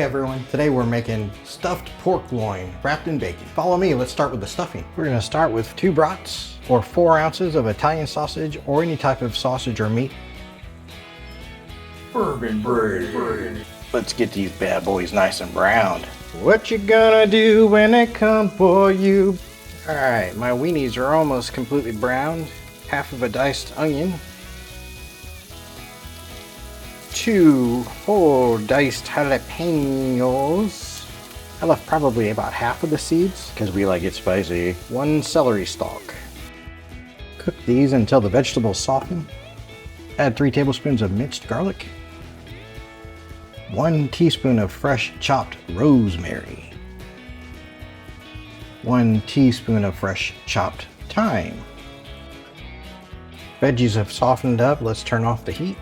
everyone, today we're making stuffed pork loin wrapped in bacon. Follow me, let's start with the stuffing. We're going to start with 2 brats or 4 ounces of Italian sausage or any type of sausage or meat. Bourbon bread. Let's get these bad boys nice and browned. What you gonna do when they come for you? Alright, my weenies are almost completely browned. Half of a diced onion. 2 whole diced jalapenos. I left probably about half of the seeds because we like it spicy. 1 celery stalk. Cook these until the vegetables soften. Add 3 tablespoons of minced garlic. 1 teaspoon of fresh chopped rosemary. 1 teaspoon of fresh chopped thyme. Veggies have softened up. Let's turn off the heat.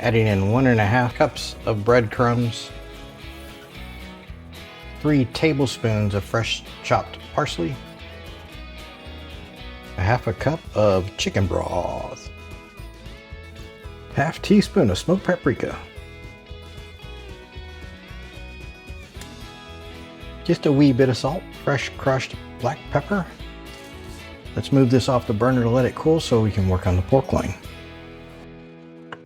Adding in 1½ cups of breadcrumbs, 3 tablespoons of fresh chopped parsley, 1/2 cup of chicken broth, 1/2 teaspoon of smoked paprika, just a wee bit of salt, fresh crushed black pepper. Let's move this off the burner to let it cool so we can work on the pork loin.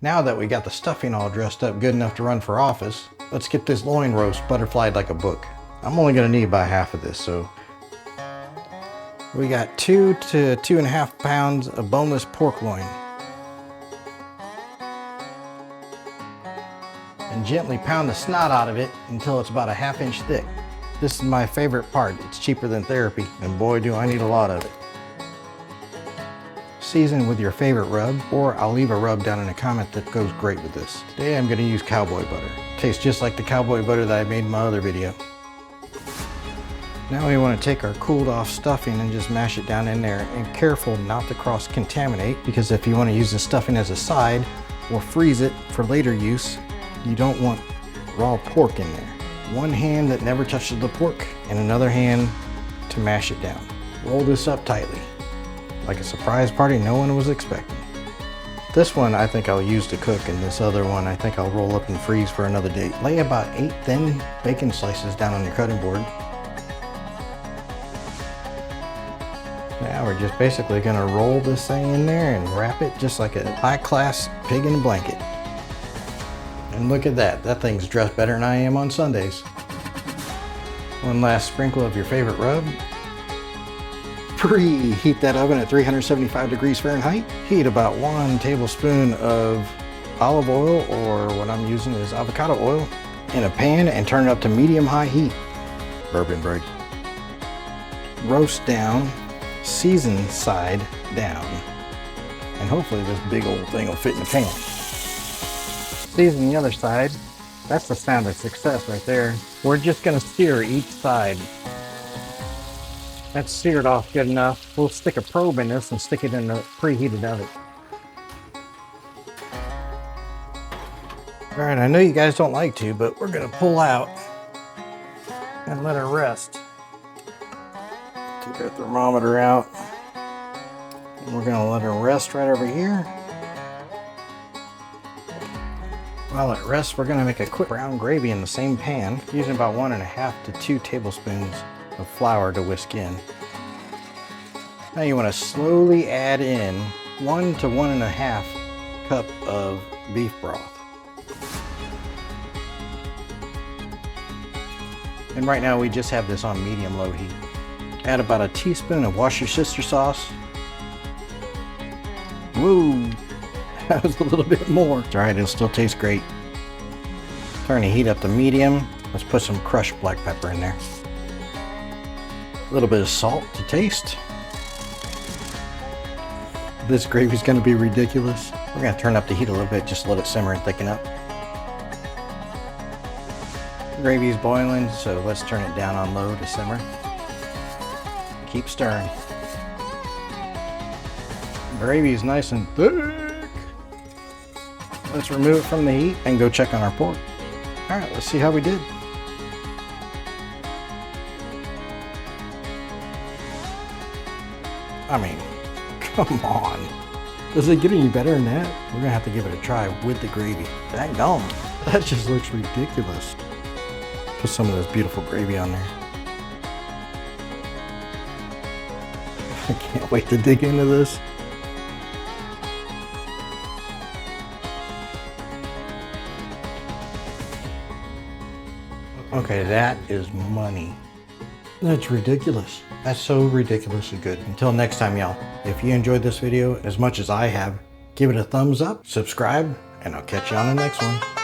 Now that we got the stuffing all dressed up good enough to run for office, let's get this loin roast butterflied like a book. I'm only gonna need about half of this, so we got 2 to 2½ pounds of boneless pork loin. And gently pound the snot out of it until it's about 1/2 inch thick. This is my favorite part. It's cheaper than therapy, and boy do I need a lot of it. Season with your favorite rub, or I'll leave a rub down in a comment that goes great with this. Today I'm going to use cowboy butter. Tastes just like the cowboy butter that I made in my other video. Now we want to take our cooled off stuffing and just mash it down in there, and careful not to cross contaminate, because if you want to use the stuffing as a side or freeze it for later use, you don't want raw pork in there. One hand that never touches the pork and another hand to mash it down. Roll this up tightly, like a surprise party no one was expecting. This one I think I'll use to cook, and this other one I think I'll roll up and freeze for another date. Lay about 8 thin bacon slices down on your cutting board. Now we're just basically gonna roll this thing in there and wrap it just like a high-class pig in a blanket. And look at that, that thing's dressed better than I am on Sundays. One last sprinkle of your favorite rub. Preheat that oven at 375 degrees Fahrenheit. Heat about 1 tablespoon of olive oil, or what I'm using is avocado oil, in a pan and turn it up to medium-high heat. Bourbon bread. Roast down, season side down. And hopefully this big old thing will fit in the pan. Season the other side. That's the sound of success right there. We're just gonna sear each side. That's seared off good enough. We'll stick a probe in this and stick it in the preheated oven. All right, I know you guys don't like to, but we're gonna pull out and let her rest. Take our thermometer out. And we're gonna let her rest right over here. While it rests, we're gonna make a quick brown gravy in the same pan, using about 1½ to 2 tablespoons of flour to whisk in. Now you want to slowly add in 1 to 1½ cup of beef broth. And right now we just have this on medium-low heat. Add about a teaspoon of wash your sister sauce. Woo! That was a little bit more. It's alright, it'll still taste great. Turn the heat up to medium. Let's put some crushed black pepper in there. A little bit of salt to taste. This gravy's gonna be ridiculous. We're gonna turn up the heat a little bit, just let it simmer and thicken up. The gravy's boiling, so let's turn it down on low to simmer. Keep stirring. Gravy's nice and thick. Let's remove it from the heat and go check on our pork. All right, let's see how we did. I mean, come on. Does it get any better than that? We're gonna have to give it a try with the gravy. Dang gone. That just looks ridiculous. Put some of this beautiful gravy on there. I can't wait to dig into this. Okay, that is money. That's ridiculous. That's so ridiculously good. Until next time, y'all, if you enjoyed this video as much as I have, give it a thumbs up, subscribe, and I'll catch you on the next one.